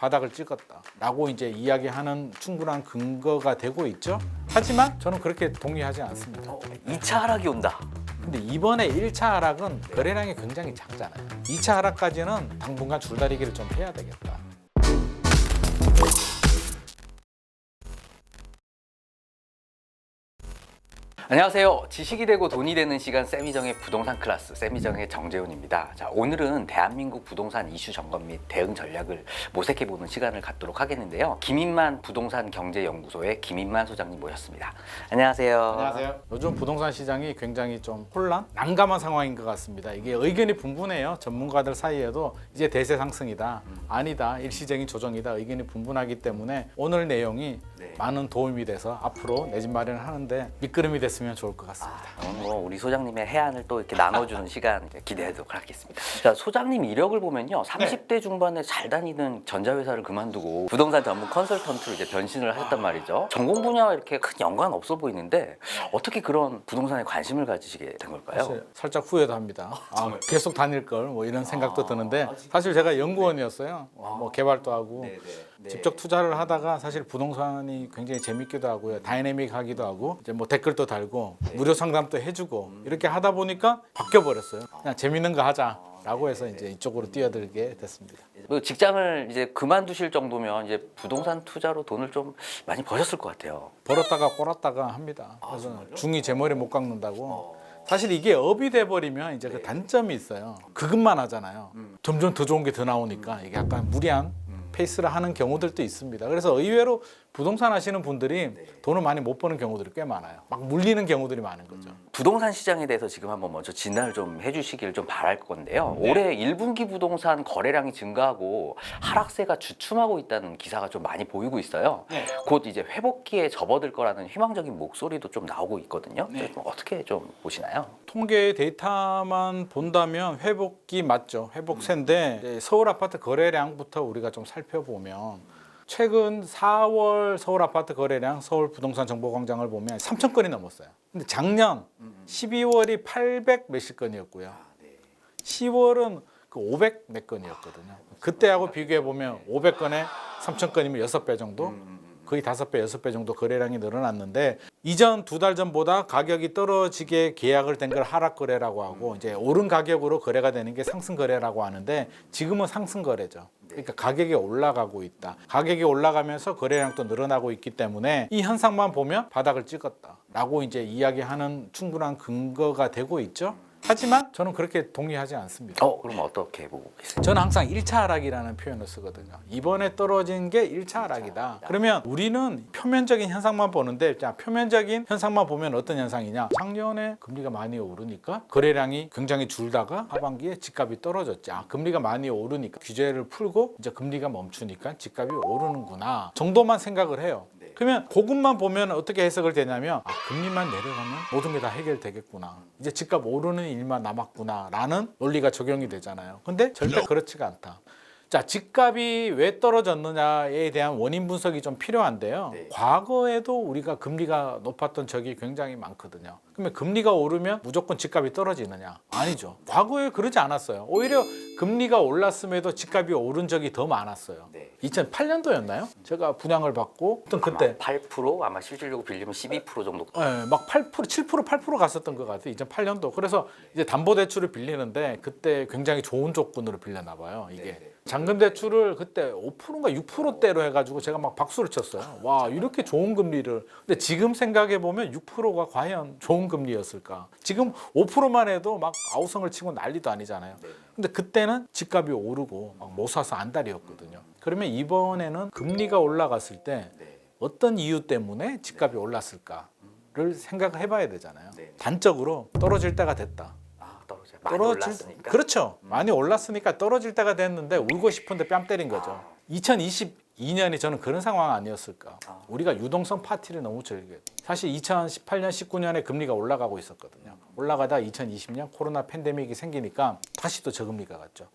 바닥을 찍었다라고 이제 이야기하는 충분한 근거가 되고 있죠. 하지만 저는 그렇게 동의하지 않습니다. 2차 하락이 온다. 근데 이번에 1차 하락은 거래량이 굉장히 작잖아요. 2차 하락까지는 당분간 줄다리기를 좀 해야 되겠다. 안녕하세요. 지식이 되고 돈이 되는 시간 세미정의 부동산 클래스 세미정의 정재훈입니다. 자, 오늘은 대한민국 부동산 이슈 점검 및 대응 전략을 모색해보는 시간을 갖도록 하겠는데요. 김인만 부동산 경제연구소의 김인만 소장님 모셨습니다. 안녕하세요. 안녕하세요. 요즘 부동산 시장이 굉장히 좀 난감한 상황인 것 같습니다. 이게 의견이 분분해요. 전문가들 사이에도 이제 대세 상승이다, 아니다, 일시적인 조정이다 의견이 분분하기 때문에 오늘 내용이 많은 도움이 돼서 앞으로 내 집 마련을 하는데 밑거름이 됐으면 좋을 것 같습니다. 오늘 우리 소장님의 해안을 또 이렇게 나눠주는 시간 기대하도록 하겠습니다. 자, 소장님 이력을 보면요, 30대 중반에 잘 다니는 전자회사를 그만두고 부동산 전문 컨설턴트로 이제 변신을 하셨단 말이죠. 전공 분야와 이렇게 큰 연관 없어 보이는데 어떻게 그런 부동산에 관심을 가지시게 된 걸까요? 사실 살짝 후회도 합니다. 계속 다닐 걸 뭐 이런 생각도 드는데 사실 제가 연구원이었어요. 뭐 개발도 하고 직접 투자를 하다가 사실 부동산이 굉장히 재밌기도 하고요, 다이내믹하기도 하고 이제 뭐 댓글도 달고 무료 상담도 해주고 이렇게 하다 보니까 바뀌어 버렸어요. 그냥 재밌는 거 하자라고 해서 이제 이쪽으로 뛰어들게 됐습니다. 직장을 이제 그만두실 정도면 이제 부동산 투자로 돈을 좀 많이 버셨을 것 같아요. 벌었다가 꼬랐다가 합니다. 그래서 중이 제 머리 못 깎는다고. 사실 이게 업이 돼버리면 이제 그 단점이 있어요. 그것만 하잖아요. 점점 더 좋은 게 더 나오니까 이게 약간 무리한 페이스를 하는 경우들도 있습니다. 그래서 의외로 부동산 하시는 분들이 돈을 많이 못 버는 경우들이 꽤 많아요. 막 물리는 경우들이 많은 거죠. 부동산 시장에 대해서 지금 한번 먼저 진단을 좀 해주시길 좀 바랄 건데요. 올해 1분기 부동산 거래량이 증가하고 하락세가 주춤하고 있다는 기사가 좀 많이 보이고 있어요. 곧 이제 회복기에 접어들 거라는 희망적인 목소리도 좀 나오고 있거든요. 좀 어떻게 좀 보시나요? 통계 데이터만 본다면 회복기 맞죠. 회복세인데 이제 서울 아파트 거래량부터 우리가 좀 살펴보면 최근 4월 서울 아파트 거래량 서울 부동산 정보광장을 보면 3천 건이 넘었어요. 근데 작년 12월이 800 몇십 건이었고요. 10월은 그 500 몇 건이었거든요. 그때하고 비교해 보면 500건에 3천 건이면 6배 정도? 거의 5배, 6배 정도 거래량이 늘어났는데 이전 2달 전보다 가격이 떨어지게 계약을 된 걸 하락 거래라고 하고 이제 오른 가격으로 거래가 되는 게 상승 거래라고 하는데 지금은 상승 거래죠. 그러니까 가격이 올라가고 있다. 가격이 올라가면서 거래량도 늘어나고 있기 때문에 이 현상만 보면 바닥을 찍었다라고 이제 이야기하는 충분한 근거가 되고 있죠. 하지만 저는 그렇게 동의하지 않습니다. 그럼 어떻게 보고 계세요? 저는 항상 1차 하락이라는 표현을 쓰거든요. 이번에 떨어진 게 1차 하락이다. 그러면 우리는 표면적인 현상만 보는데, 자, 표면적인 현상만 보면 어떤 현상이냐? 작년에 금리가 많이 오르니까 거래량이 굉장히 줄다가 하반기에 집값이 떨어졌지. 금리가 많이 오르니까 규제를 풀고 이제 금리가 멈추니까 집값이 오르는구나 정도만 생각을 해요. 그러면 그것만 보면 어떻게 해석을 되냐면 금리만 내려가면 모든 게 다 해결되겠구나, 이제 집값 오르는 일만 남았구나 라는 논리가 적용이 되잖아요. 근데 절대 그렇지가 않다. 자, 집값이 왜 떨어졌느냐에 대한 원인 분석이 좀 필요한데요. 과거에도 우리가 금리가 높았던 적이 굉장히 많거든요. 그러면 금리가 오르면 무조건 집값이 떨어지느냐? 아니죠. 과거에 그러지 않았어요. 오히려 금리가 올랐음에도 집값이 오른 적이 더 많았어요. 2008년도였나요? 제가 분양을 받고 그때 8% 아마 실질적으로 빌리면 12% 정도. 막 8%, 7%, 8% 갔었던 것 같아요. 2008년도. 그래서 이제 담보대출을 빌리는데 그때 굉장히 좋은 조건으로 빌렸나 봐요. 이게 잔금대출을 그때 5%인가 6%대로 해가지고 제가 막 박수를 쳤어요. 와, 이렇게 좋은 금리를. 근데 지금 생각해 보면 6%가 과연 좋은 금리였을까? 지금 5%만 해도 막 아우성을 치고 난리도 아니잖아요. 근데 그때는 집값이 오르고 막 못 사서 안달이었거든요. 그러면 이번에는 금리가 올라갔을 때 어떤 이유 때문에 집값이 올랐을까를 생각을 해봐야 되잖아요. 단적으로 떨어질 때가 됐다. 많이 올랐으니까. 그렇죠. 많이 올랐으니까 떨어질 때가 됐는데 울고 싶은데 뺨 때린 거죠. 2022년이 저는 그런 상황 아니었을까. 우리가 유동성 파티를 너무 즐겨요. 사실 2018년, 19년에 금리가 올라가고 있었거든요. 올라가다 2020년 코로나 팬데믹이 생기니까 다시 또 저금리가 갔죠.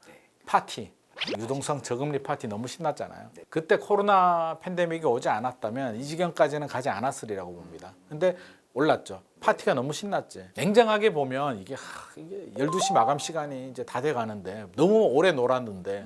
파티, 유동성 저금리 파티 너무 신났잖아요. 그때 코로나 팬데믹이 오지 않았다면 이 지경까지는 가지 않았으리라고 봅니다. 근데 올랐죠. 파티가 너무 신났지. 냉정하게 보면 이게 12시 마감 시간이 이제 다 돼 가는데 너무 오래 놀았는데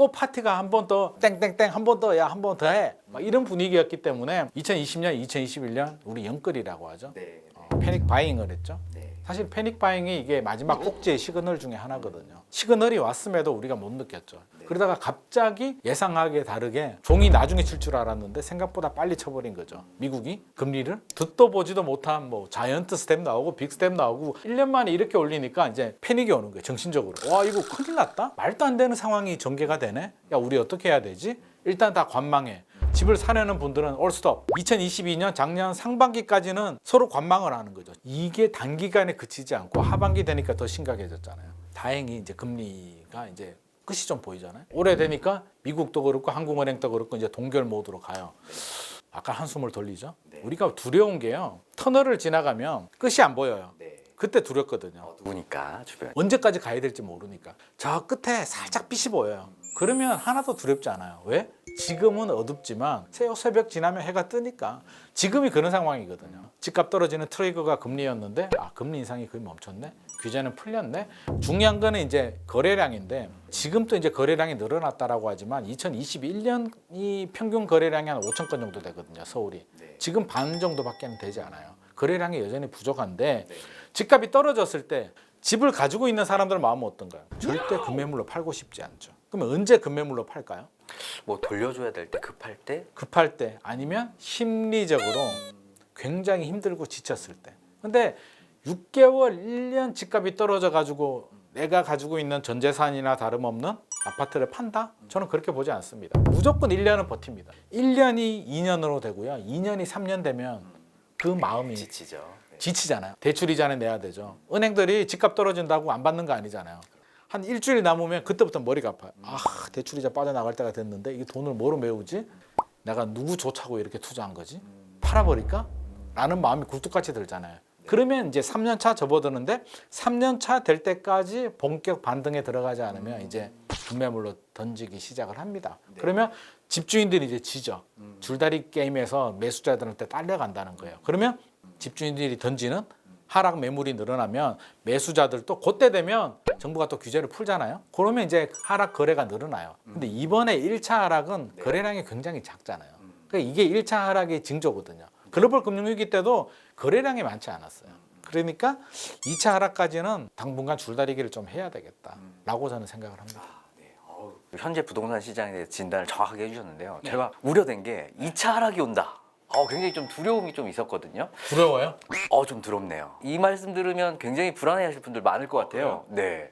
또 파티가 한 번 더 땡땡땡 한 번 더 야 한 번 더 해. 막 이런 분위기였기 때문에 2020년, 2021년 우리 영끌이라고 하죠. 네. 패닉 바잉을 했죠. 네. 사실 패닉 바잉이 이게 마지막 꼭지의 시그널 중에 하나거든요. 시그널이 왔음에도 우리가 못 느꼈죠. 그러다가 갑자기 예상하기에 다르게 종이 나중에 칠 줄 알았는데 생각보다 빨리 쳐버린 거죠. 미국이 금리를 듣도 보지도 못한 뭐 자이언트 스텝 나오고 빅 스텝 나오고 1년 만에 이렇게 올리니까 이제 패닉이 오는 거예요. 정신적으로. 와 이거 큰일 났다? 말도 안 되는 상황이 전개가 되네? 야 우리 어떻게 해야 되지? 일단 다 관망해. 집을 사려는 분들은 올 스톱. 2022년 작년 상반기까지는 서로 관망을 하는 거죠. 이게 단기간에 그치지 않고 하반기 되니까 더 심각해졌잖아요. 다행히 이제 금리가 이제 끝이 좀 보이잖아요. 올해 되니까 미국도 그렇고 한국은행도 그렇고 이제 동결 모드로 가요. 아까 한숨을 돌리죠. 우리가 두려운 게요. 터널을 지나가면 끝이 안 보여요. 그때 두렵거든요. 누구니까 주변. 언제까지 가야 될지 모르니까. 저 끝에 살짝 빛이 보여요. 그러면 하나도 두렵지 않아요. 왜? 지금은 어둡지만 새벽 지나면 해가 뜨니까 지금이 그런 상황이거든요. 집값 떨어지는 트리거가 금리였는데 금리 인상이 거의 멈췄네. 규제는 풀렸네. 중요한 거는 이제 거래량인데 지금 또 이제 거래량이 늘어났다라고 하지만 2021년이 평균 거래량이 한 5천 건 정도 되거든요. 서울이. 지금 반 정도밖에 되지 않아요. 거래량이 여전히 부족한데 집값이 떨어졌을 때 집을 가지고 있는 사람들 마음은 어떤가요? 절대 금매물로 팔고 싶지 않죠. 그러면 언제 금매물로 팔까요? 뭐 돌려줘야 될 때 급할 때. 급할 때 아니면 심리적으로 굉장히 힘들고 지쳤을 때. 근데 6개월, 1년 집값이 떨어져 가지고 내가 가지고 있는 전 재산이나 다름없는 아파트를 판다? 저는 그렇게 보지 않습니다. 무조건 1년은 버팁니다. 1년이 2년으로 되고요. 2년이 3년 되면 그 마음이 지치잖아요. 대출 이자는 내야 되죠. 은행들이 집값 떨어진다고 안 받는 거 아니잖아요. 한 일주일 남으면 그때부터 머리가 아파요. 대출 이자 빠져나갈 때가 됐는데 이 돈을 뭐로 메우지? 내가 누구 좋자고 이렇게 투자한 거지? 팔아버릴까? 라는 마음이 굴뚝같이 들잖아요. 그러면 이제 3년 차 접어드는데 3년 차 될 때까지 본격 반등에 들어가지 않으면 이제 금매물로 던지기 시작을 합니다. 그러면 집주인들이 이제 지죠. 줄다리 게임에서 매수자들한테 딸려간다는 거예요. 그러면 집주인들이 던지는 하락 매물이 늘어나면 매수자들도 그때 되면 정부가 또 규제를 풀잖아요. 그러면 이제 하락 거래가 늘어나요. 근데 이번에 1차 하락은 거래량이 굉장히 작잖아요. 그러니까 이게 1차 하락의 징조거든요. 글로벌 금융위기 때도 거래량이 많지 않았어요. 그러니까 2차 하락까지는 당분간 줄다리기를 좀 해야 되겠다라고 저는 생각을 합니다. 현재 부동산 시장에 대해 진단을 정확하게 해주셨는데요. 제가 우려된 게 2차 하락이 온다. 굉장히 좀 두려움이 좀 있었거든요. 두려워요? 좀 두렵네요. 이 말씀 들으면 굉장히 불안해하실 분들 많을 것 같아요. 네.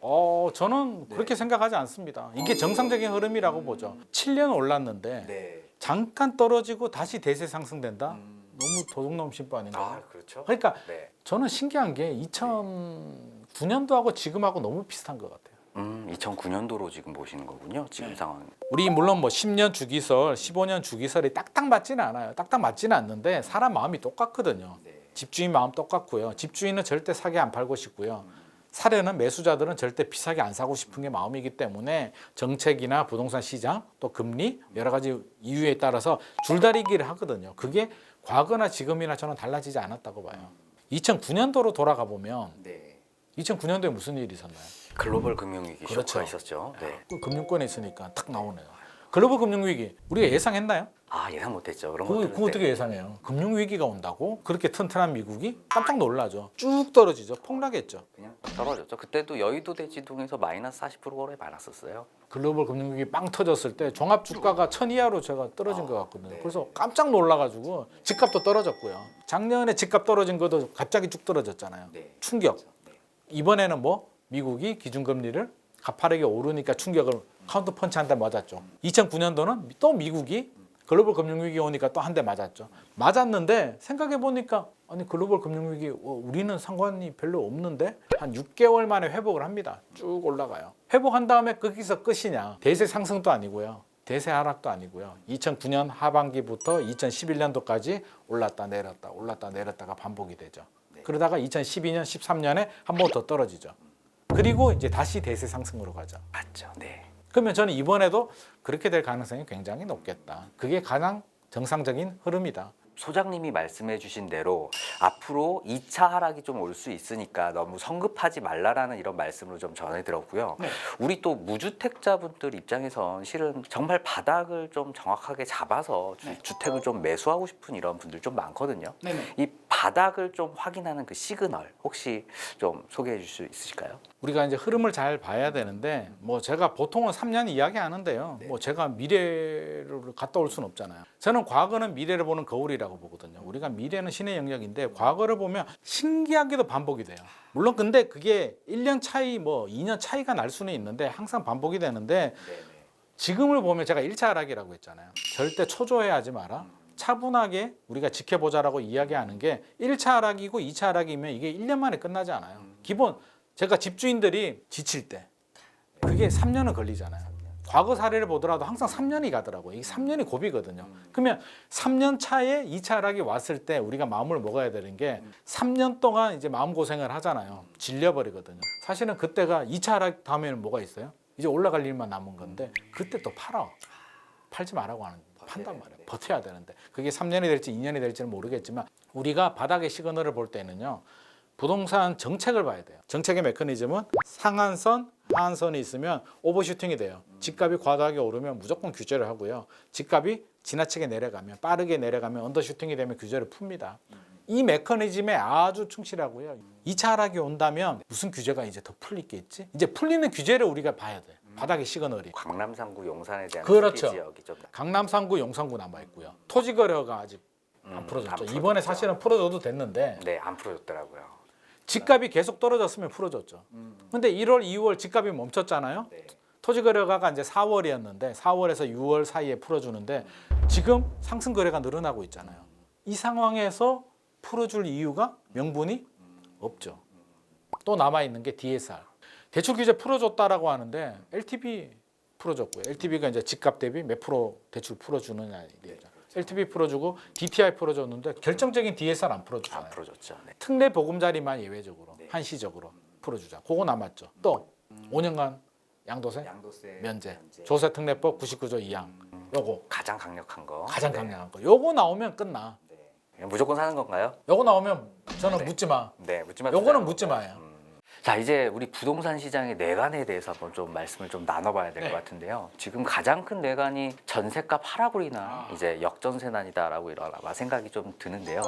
저는 그렇게 생각하지 않습니다. 이게 정상적인 흐름이라고 보죠. 7년 올랐는데 잠깐 떨어지고 다시 대세 상승된다? 너무 도둑놈 신부 아닌가요? 그렇죠. 그러니까 저는 신기한 게 2009년도하고 지금하고 너무 비슷한 것 같아요. 2009년도로 지금 보시는 거군요. 지금 상황. 우리 물론 뭐 10년 주기설, 15년 주기설이 딱딱 맞지는 않아요. 딱딱 맞지는 않는데 사람 마음이 똑같거든요. 집주인 마음 똑같고요. 집주인은 절대 사게 안 팔고 싶고요. 사려는 매수자들은 절대 비싸게 안 사고 싶은 게 마음이기 때문에 정책이나 부동산 시장 또 금리 여러 가지 이유에 따라서 줄다리기를 하거든요. 그게 과거나 지금이나 저는 달라지지 않았다고 봐요. 2009년도로 돌아가 보면 2009년도에 무슨 일이 있었나요? 글로벌 금융위기 그렇죠. 쇼크가 있었죠. 그 금융권에 있으니까 탁 나오네요. 글로벌 금융위기 우리가 예상했나요? 예상 못했죠. 그런 그거 것들. 어떻게 예상해요? 금융위기가 온다고? 그렇게 튼튼한 미국이? 깜짝 놀라죠. 쭉 떨어지죠. 폭락했죠. 그냥 떨어졌죠. 그때도 여의도 대지동에서 마이너스 40%거래 많았었어요. 글로벌 금융위기 빵 터졌을 때 종합 주가가 1000 이하로 제가 떨어진 것 같거든요. 그래서 깜짝 놀라가지고 집값도 떨어졌고요. 작년에 집값 떨어진 것도 갑자기 쭉 떨어졌잖아요. 충격. 이번에는 뭐 미국이 기준금리를 가파르게 오르니까 충격을 카운터 펀치 한 대 맞았죠. 2009년도는 또 미국이 글로벌 금융위기 오니까 또 한 대 맞았죠. 맞았는데 생각해 보니까 아니 글로벌 금융위기 우리는 상관이 별로 없는데 한 6개월 만에 회복을 합니다. 쭉 올라가요. 회복한 다음에 거기서 끝이냐? 대세 상승도 아니고요. 대세 하락도 아니고요. 2009년 하반기부터 2011년도까지 올랐다 내렸다 올랐다 내렸다가 반복이 되죠. 그러다가 2012년 13년에 한 번 더 떨어지죠. 그리고 이제 다시 대세 상승으로 가죠. 맞죠. 네. 그러면 저는 이번에도 그렇게 될 가능성이 굉장히 높겠다. 그게 가장 정상적인 흐름이다. 소장님이 말씀해주신 대로 앞으로 2차 하락이 좀 올 수 있으니까 너무 성급하지 말라라는 이런 말씀을 좀 전해드렸고요. 네. 우리 또 무주택자분들 입장에선 실은 정말 바닥을 좀 정확하게 잡아서 주택을 좀 매수하고 싶은 이런 분들 좀 많거든요. 네네. 이 바닥을 좀 확인하는 그 시그널 혹시 좀 소개해 주실 수 있으실까요? 우리가 이제 흐름을 잘 봐야 되는데 뭐 제가 보통은 3년 이야기하는데요. 뭐 제가 미래를 갔다 올 수는 없잖아요. 저는 과거는 미래를 보는 거울이라고 보거든요. 우리가 미래는 신의 영역인데 과거를 보면 신기하게도 반복이 돼요. 물론 근데 그게 1년 차이 뭐 2년 차이가 날 수는 있는데 항상 반복이 되는데 지금을 보면 제가 1차 하락이라고 했잖아요. 절대 초조해하지 마라. 차분하게 우리가 지켜보자라고 이야기하는 게 1차 하락이고 2차 하락이면 이게 1년 만에 끝나지 않아요. 기본 제가 집주인들이 지칠 때 그게 3년은 걸리잖아요. 과거 사례를 보더라도 항상 3년이 가더라고요. 이게 3년이 고비거든요. 그러면 3년 차에 2차 하락이 왔을 때 우리가 마음을 먹어야 되는 게 3년 동안 이제 마음고생을 하잖아요. 질려버리거든요. 사실은 그때가 2차 하락 다음에는 뭐가 있어요? 이제 올라갈 일만 남은 건데 그때 또 팔지 말라고 하는 판단 말이에요. 버텨야 되는데 그게 3년이 될지 2년이 될지는 모르겠지만 우리가 바닥의 시그널을 볼 때는요. 부동산 정책을 봐야 돼요. 정책의 메커니즘은 상한선, 하한선이 있으면 오버슈팅이 돼요. 집값이 과다하게 오르면 무조건 규제를 하고요. 집값이 지나치게 내려가면 빠르게 내려가면 언더슈팅이 되면 규제를 풉니다. 이 메커니즘에 아주 충실하고요. 2차 하락이 온다면 무슨 규제가 이제 더 풀리겠지? 이제 풀리는 규제를 우리가 봐야 돼요. 바닥의 시그널이. 강남 3구 용산에 대한 그렇죠. 특기 지역이 좀 강남 3구, 용산구 남아 있고요. 토지 거래가 아직 안 풀어졌죠. 안 풀어졌죠. 이번에 사실은 풀어줘도 됐는데 네, 안 풀어졌더라고요. 집값이 계속 떨어졌으면 풀어줬죠. 근데 1월, 2월 집값이 멈췄잖아요. 네. 토지 거래가가 이제 4월이었는데 4월에서 6월 사이에 풀어주는데 지금 상승 거래가 늘어나고 있잖아요. 이 상황에서 풀어줄 이유가 명분이 없죠. 또 남아 있는 게 DSR. 대출 규제 풀어줬다라고 하는데 LTV 풀어줬고요. LTV가 이제 집값 대비 몇 프로 대출 풀어주느냐 얘기죠. LTV 풀어주고 DTI 풀어줬는데 결정적인 DSR 안 풀어주잖아요. 안 풀어졌죠. 네. 특례 보금자리만 예외적으로 한시적으로 풀어주자. 그거 남았죠. 또 5년간 양도세 면제. 조세특례법 99조 2항. 요거 가장 강력한 거. 가장 강력한 거. 요거 나오면 끝나. 무조건 사는 건가요? 요거 나오면 저는 묻지 마. 네, 묻지마. 요거는 묻지 마요. 자, 이제 우리 부동산 시장의 내관에 대해서 한번 좀 말씀을 좀 나눠봐야 될 것 같은데요. 지금 가장 큰 내관이 전세값 하락으로 인한 이제 역전세난이다라고 이런 아마 생각이 좀 드는데요.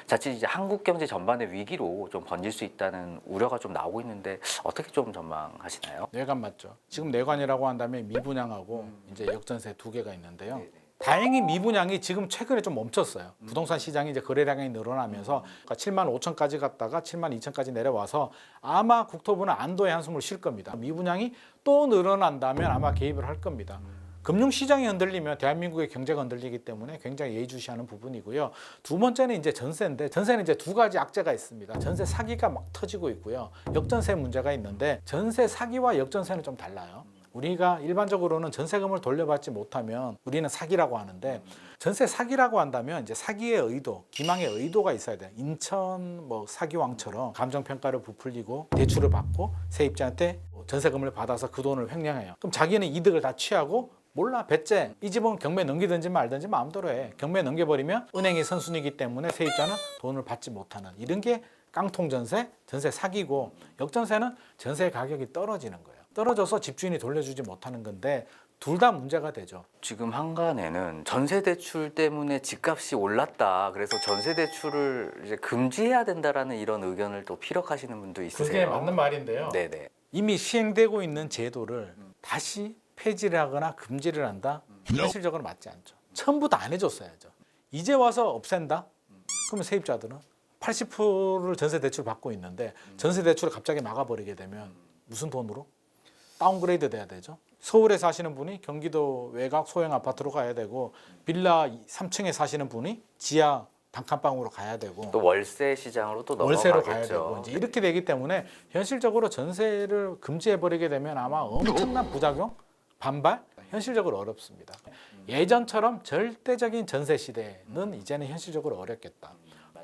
자칫 이제 한국 경제 전반의 위기로 좀 번질 수 있다는 우려가 좀 나오고 있는데 어떻게 좀 전망하시나요? 내관 맞죠. 지금 내관이라고 한다면 미분양하고 이제 역전세 두 개가 있는데요. 다행히 미분양이 지금 최근에 좀 멈췄어요. 부동산 시장이 이제 거래량이 늘어나면서 그러니까 7만 5천까지 갔다가 7만 2천까지 내려와서 아마 국토부는 안도의 한숨을 쉴 겁니다. 미분양이 또 늘어난다면 아마 개입을 할 겁니다. 금융시장이 흔들리면 대한민국의 경제가 흔들리기 때문에 굉장히 예의주시하는 부분이고요. 두 번째는 이제 전세인데 전세는 이제 두 가지 악재가 있습니다. 전세 사기가 막 터지고 있고요. 역전세 문제가 있는데 전세 사기와 역전세는 좀 달라요. 우리가 일반적으로는 전세금을 돌려받지 못하면 우리는 사기라고 하는데 전세 사기라고 한다면 이제 사기의 의도, 기망의 의도가 있어야 돼요. 인천 뭐 사기왕처럼 감정평가를 부풀리고 대출을 받고 세입자한테 전세금을 받아서 그 돈을 횡령해요. 그럼 자기는 이득을 다 취하고 몰라 배째 이 집은 경매 넘기든지 말든지 마음대로 해. 경매 넘겨버리면 은행이 선순위이기 때문에 세입자는 돈을 받지 못하는 이런 게 깡통 전세, 전세 사기고 역전세는 전세 가격이 떨어지는 거예요. 떨어져서 집주인이 돌려주지 못하는 건데 둘 다 문제가 되죠. 지금 한간에는 전세 대출 때문에 집값이 올랐다. 그래서 전세 대출을 이제 금지해야 된다라는 이런 의견을 또 피력하시는 분도 있으세요. 그게 맞는 말인데요. 네네. 이미 시행되고 있는 제도를 다시 폐지를 하거나 금지를 한다? 현실적으로 맞지 않죠. 처음부터 안 해줬어야죠. 이제 와서 없앤다? 그러면 세입자들은 80%를 전세 대출 받고 있는데 전세 대출을 갑자기 막아버리게 되면 무슨 돈으로? 다운그레이드 돼야 되죠. 서울에 사시는 분이 경기도 외곽 소형 아파트로 가야 되고 빌라 3층에 사시는 분이 지하 단칸방으로 가야 되고 또 월세 시장으로 또 월세로 넘어가겠죠. 가야 되고 이제 이렇게 되기 때문에 현실적으로 전세를 금지해 버리게 되면 아마 엄청난 부작용, 반발, 현실적으로 어렵습니다. 예전처럼 절대적인 전세 시대는 이제는 현실적으로 어렵겠다.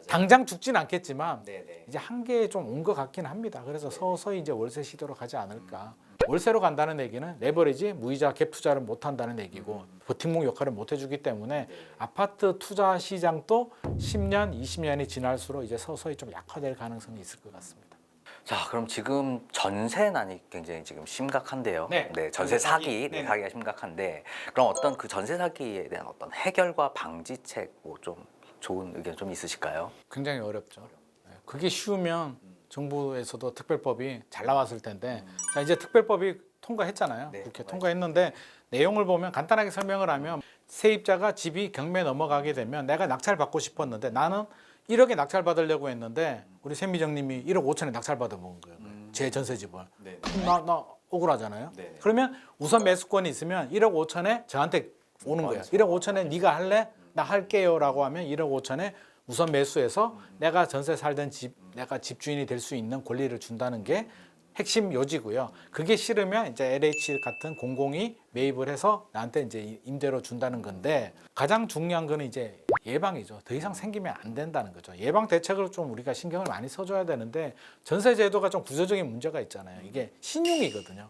당장 죽진 않겠지만 이제 한계에 좀 온 것 같긴 합니다. 그래서 서서히 이제 월세 시대로 가지 않을까. 월세로 간다는 얘기는 레버리지 무이자 갭 투자를 못 한다는 얘기고 버팀목 역할을 못 해주기 때문에 아파트 투자 시장도 10년, 20년이 지날수록 이제 서서히 좀 약화될 가능성이 있을 것 같습니다. 자, 그럼 지금 전세난이 굉장히 지금 심각한데요. 네. 전세 사기, 네. 사기가 심각한데 그럼 어떤 그 전세 사기에 대한 어떤 해결과 방지책 뭐 좀 좋은 의견 좀 있으실까요? 굉장히 어렵죠. 네, 그게 쉬우면 정부에서도 특별법이 잘 나왔을 텐데 자 이제 특별법이 통과했잖아요. 네, 국회 맞아요. 통과했는데 내용을 보면 간단하게 설명을 하면 세입자가 집이 경매 넘어가게 되면 내가 낙찰 받고 싶었는데 나는 1억에 낙찰 받으려고 했는데 우리 세미정님이 1억 5천에 낙찰 받아 먹은 거예요. 제 전세집을. 그럼 나 억울하잖아요. 네. 그러면 우선 매수권이 있으면 1억 5천에 저한테 오는 거예요. 1억 5천에 네가 할래? 나 할게요라고 하면 1억 5천에 우선 매수해서 내가 전세 살던 집, 내가 집주인이 될 수 있는 권리를 준다는 게 핵심 요지고요. 그게 싫으면 이제 LH 같은 공공이 매입을 해서 나한테 이제 임대로 준다는 건데 가장 중요한 거는 이제 예방이죠. 더 이상 생기면 안 된다는 거죠. 예방 대책을 좀 우리가 신경을 많이 써줘야 되는데 전세 제도가 좀 구조적인 문제가 있잖아요. 이게 신용이거든요.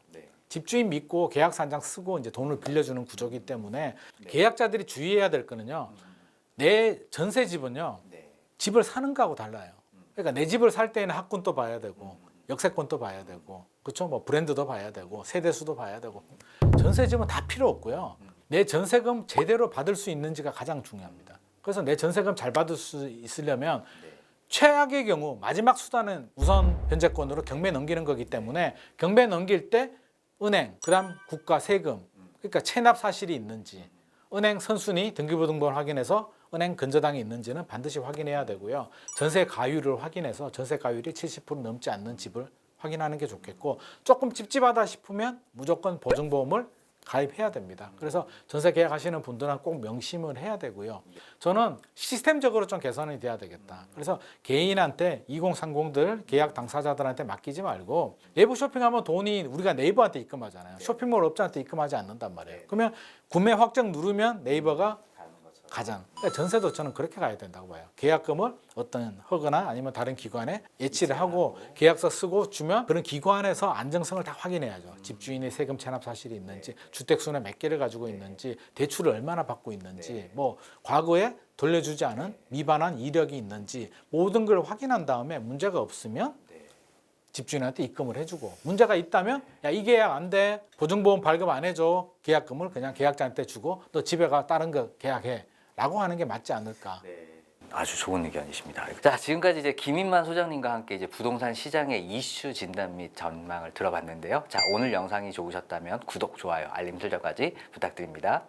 집주인 믿고 계약서 한 장 쓰고 이제 돈을 빌려주는 구조기 때문에 계약자들이 주의해야 될 거는요. 내 전세 집은요. 집을 사는 거하고 달라요. 그러니까 내 집을 살 때는 학군도 봐야 되고 역세권도 봐야 되고 그렇죠. 뭐 브랜드도 봐야 되고 세대수도 봐야 되고 전세집은 다 필요 없고요. 내 전세금 제대로 받을 수 있는지가 가장 중요합니다. 그래서 내 전세금 잘 받을 수 있으려면 최악의 경우 마지막 수단은 우선 변제권으로 경매 넘기는 거기 때문에 경매 넘길 때 은행, 그다음 국가 세금, 그러니까 체납 사실이 있는지 은행 선순위 등기부등본 확인해서 은행 근저당이 있는지는 반드시 확인해야 되고요. 전세 가율을 확인해서 전세 가율이 70% 넘지 않는 집을 확인하는 게 좋겠고 조금 찝찝하다 싶으면 무조건 보증보험을 가입해야 됩니다. 그래서 전세 계약하시는 분들은 꼭 명심을 해야 되고요. 저는 시스템적으로 좀 개선이 돼야 되겠다. 그래서 개인한테 2030들 계약 당사자들한테 맡기지 말고 내부 쇼핑하면 돈이 우리가 네이버한테 입금하잖아요. 쇼핑몰 업자한테 입금하지 않는단 말이에요. 그러면 구매 확정 누르면 네이버가 가장 그러니까 전세도 저는 그렇게 가야 된다고 봐요. 계약금을 어떤 허거나 아니면 다른 기관에 예치를 하고 계약서 쓰고 주면 그런 기관에서 안정성을 다 확인해야죠. 집주인의 세금 체납 사실이 있는지, 주택 수는 몇 개를 가지고 있는지, 대출을 얼마나 받고 있는지, 뭐 과거에 돌려주지 않은 미반환 이력이 있는지 모든 걸 확인한 다음에 문제가 없으면 집주인한테 입금을 해주고 문제가 있다면 야 이 계약 안 돼, 보증보험 발급 안 해줘, 계약금을 그냥 계약자한테 주고 너 집에 가 다른 거 계약해. 라고 하는 게 맞지 않을까. 아주 좋은 의견이십니다. 자, 지금까지 이제 김인만 소장님과 함께 이제 부동산 시장의 이슈 진단 및 전망을 들어봤는데요. 자, 오늘 영상이 좋으셨다면 구독, 좋아요, 알림 설정까지 부탁드립니다.